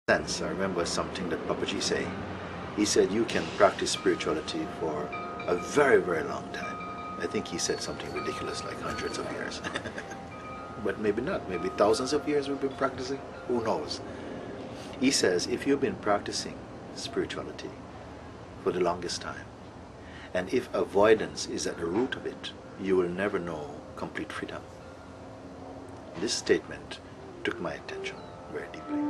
sense, I remember something that Papaji said. He said you can practice spirituality for a very, very long time. I think he said something ridiculous like hundreds of years. But maybe not. Maybe thousands of years we've been practicing. Who knows? He says if you've been practicing spirituality for the longest time, and if avoidance is at the root of it, you will never know complete freedom. This statement took my attention very deeply.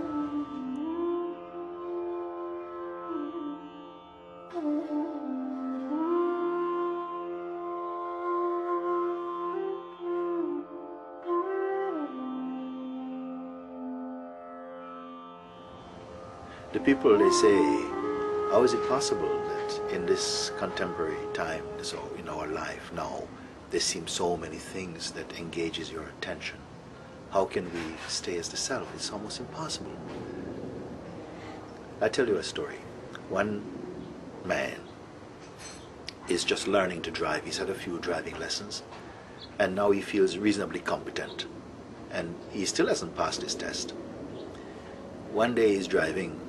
The people, they say, how is it possible that in this contemporary time, so in our life now, there seem so many things that engages your attention? How can we stay as the self? It's almost impossible. I tell you a story. One man is just learning to drive. He's had a few driving lessons, and now he feels reasonably competent, and he still hasn't passed his test. One day he's driving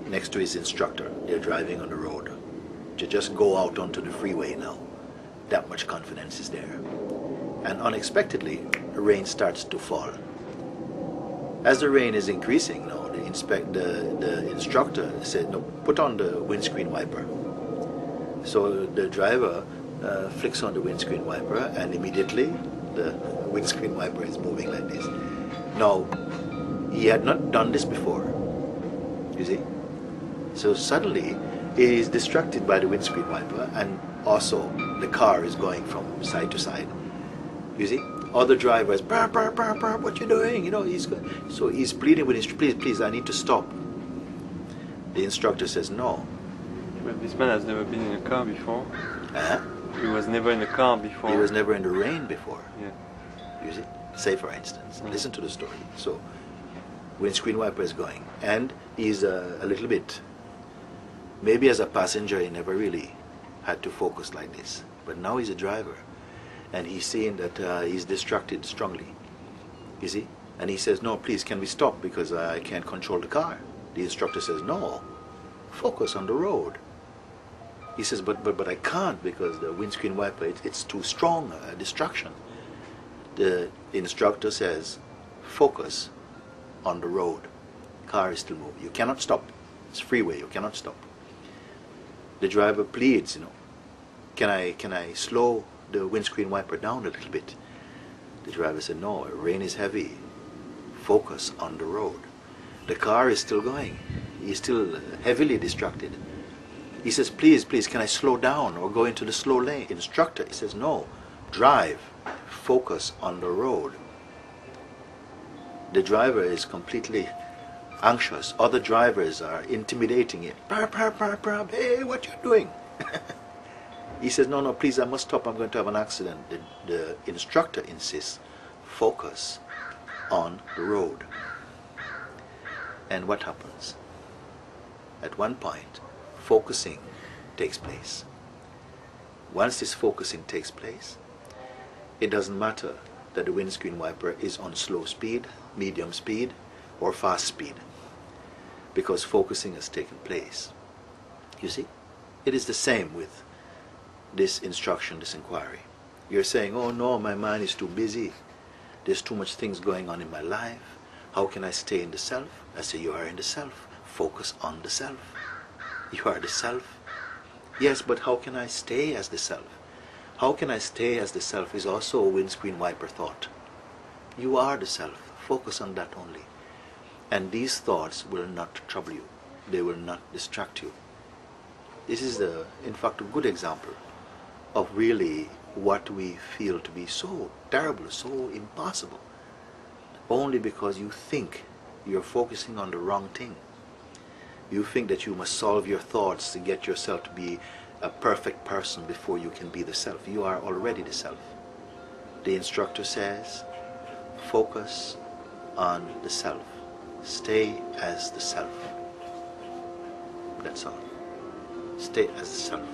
next to his instructor. They're driving on the road. To just go out onto the freeway now. That much confidence is there. And unexpectedly, the rain starts to fall. As the rain is increasing now, the instructor said, no, put on the windscreen wiper. So the driver flicks on the windscreen wiper, and immediately the windscreen wiper is moving like this. Now, he had not done this before, you see? So suddenly he is distracted by the windscreen wiper, and also the car is going from side to side. You see? Other drivers, brr, brr, brr, brr, what you doing? You know, so he's pleading with his, please, I need to stop. The instructor says no. But this man has never been in a car before. Huh? He was never in a car before. He was never in the rain before. Yeah. You see? Say for instance, listen to the story. So, windscreen wiper is going, and he's a little bit, maybe as a passenger he never really had to focus like this, but now he's a driver, and he's seeing that he's distracted strongly, you see, and he says, no, please, can we stop, because I can't control the car. The instructor says, no, focus on the road. He says, but I can't, because the windscreen wiper, it's too strong a distraction. The instructor says, focus on the road. Car is still moving. You cannot stop. It's freeway. You cannot stop. The driver pleads, you know, can I slow the windscreen wiper down a little bit? The driver said, no, rain is heavy. Focus on the road. The car is still going. He's still heavily distracted. He says, please, can I slow down or go into the slow lane? Instructor, he says, no, drive. Focus on the road. The driver is completely anxious. Other drivers are intimidating him. Hey, what you doing? He says, no, please, I must stop. I'm going to have an accident. The instructor insists, focus on the road. And what happens? At one point, focusing takes place. Once this focusing takes place, it doesn't matter that the windscreen wiper is on slow speed, medium speed, or fast speed, because focusing has taken place. You see? It is the same with this instruction, this inquiry. You're saying, oh no, my mind is too busy. There's too much things going on in my life. How can I stay in the self? I say, you are in the self. Focus on the self. You are the self. Yes, but how can I stay as the self? How can I stay as the self is also a windscreen wiper thought. You are the self. Focus on that only. And these thoughts will not trouble you. They will not distract you. This is, in fact, a good example of really what we feel to be so terrible, so impossible, only because you think you're focusing on the wrong thing. You think that you must solve your thoughts to get yourself to be a perfect person before you can be the self. You are already the self. The instructor says, focus on the self. Stay as the self. That's all. Stay as the self.